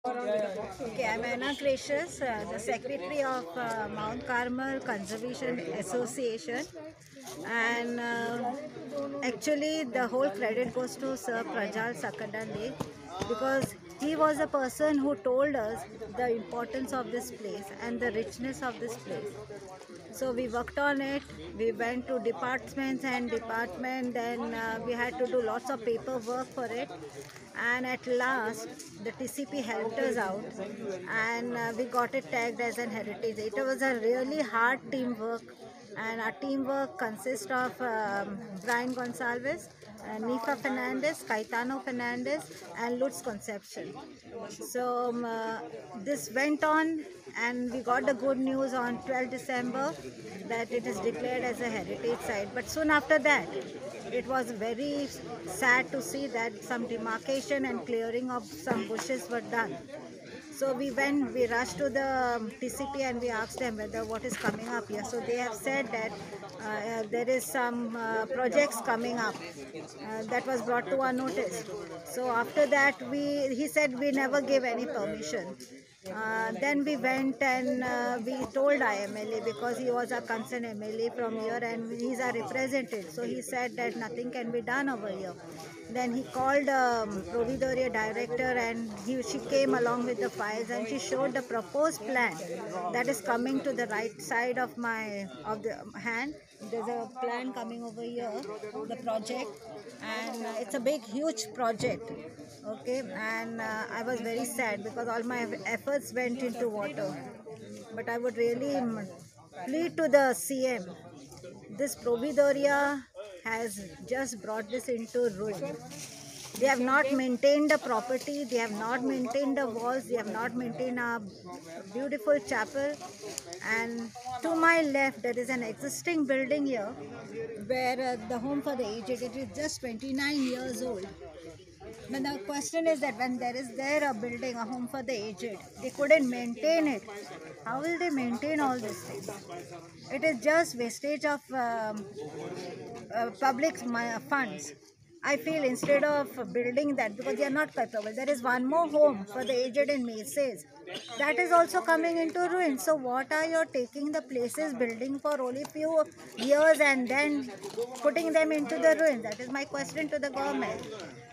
Okay, I'm Anna Gracious, the Secretary of Mount Carmel Conservation Association, and actually the whole credit goes to Sir Prajal Sakadandi because he was the person who told us the importance of this place and the richness of this place. So we worked on it. We went to departments and department. Then we had to do lots of paperwork for it. And at last, the TCP helped us out, and we got it tagged as an heritage. It was a really hard teamwork, and our teamwork consists of Brian Gonsalves, Nifa Fernandez, Caetano Fernandez, and Lutz Concepcion. So this went on, and we got the good news on 12 December that it is declared as a heritage site. But soon after that, it was very sad to see that some demarcation and clearing of some bushes were done. So we rushed to the TCP and we asked them whether what is coming up here. So they have said that there is some projects coming up that was brought to our notice. So after that, he said we never gave any permission. Then we went and we told IMLA because he was a concerned MLA from here and he's a representative. So he said that nothing can be done over here. Then he called Providoria director and she came along with the files and she showed the proposed plan that is coming to the right side of the hand. There's a plan coming over here, the project, and it's a big huge project. Okay, and I was very sad because all my efforts went into water. But I would really plead to the CM. This Providoria has just brought this into ruin. They have not maintained the property, they have not maintained the walls, they have not maintained a beautiful chapel. And to my left, there is an existing building here where the home for the aged, it is just 29 years old. But the question is that when there a building, a home for the aged, they couldn't maintain it. How will they maintain all these things? It is just wastage of public funds. I feel instead of building that, because they are not capable, there is one more home for the aged in Macy's. That is also coming into ruin. So what are you taking the places, building for only few years and then putting them into the ruin? That is my question to the government.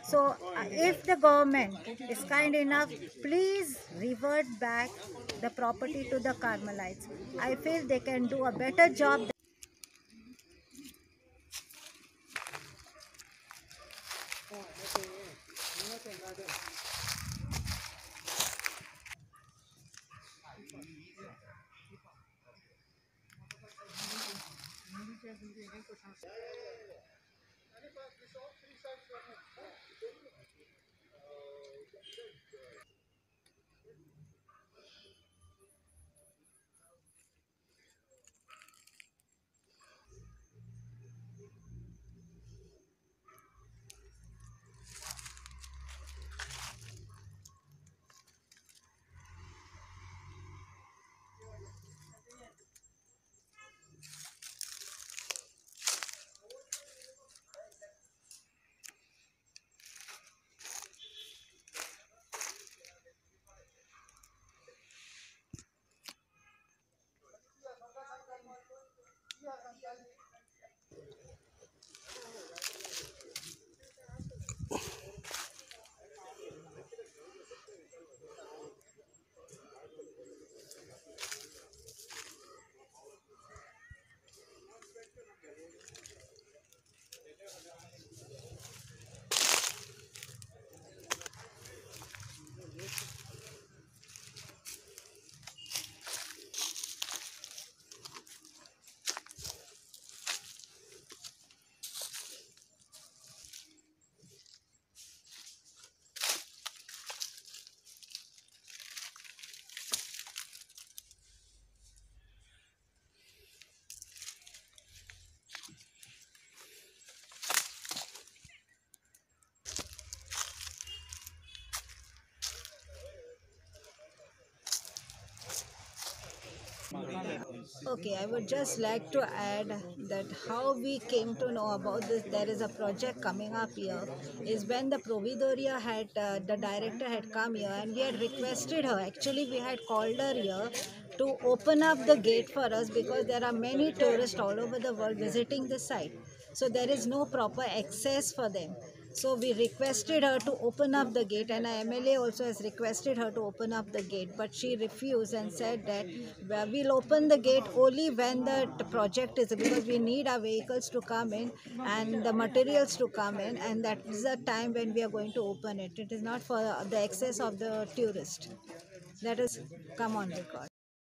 So if the government is kind enough, please revert back the property to the Carmelites. I feel they can do a better job. Okay, I would just like to add that how we came to know about this. There is a project coming up here. Is when the Providoria had the director had come here and we had requested her. Actually, we had called her here to open up the gate for us because there are many tourists all over the world visiting the site. So there is no proper access for them. So we requested her to open up the gate, and our MLA also has requested her to open up the gate, but she refused and said that we'll open the gate only when the project is, because we need our vehicles to come in and the materials to come in, and that is the time when we are going to open it. It is not for the access of the tourist. That is come on record.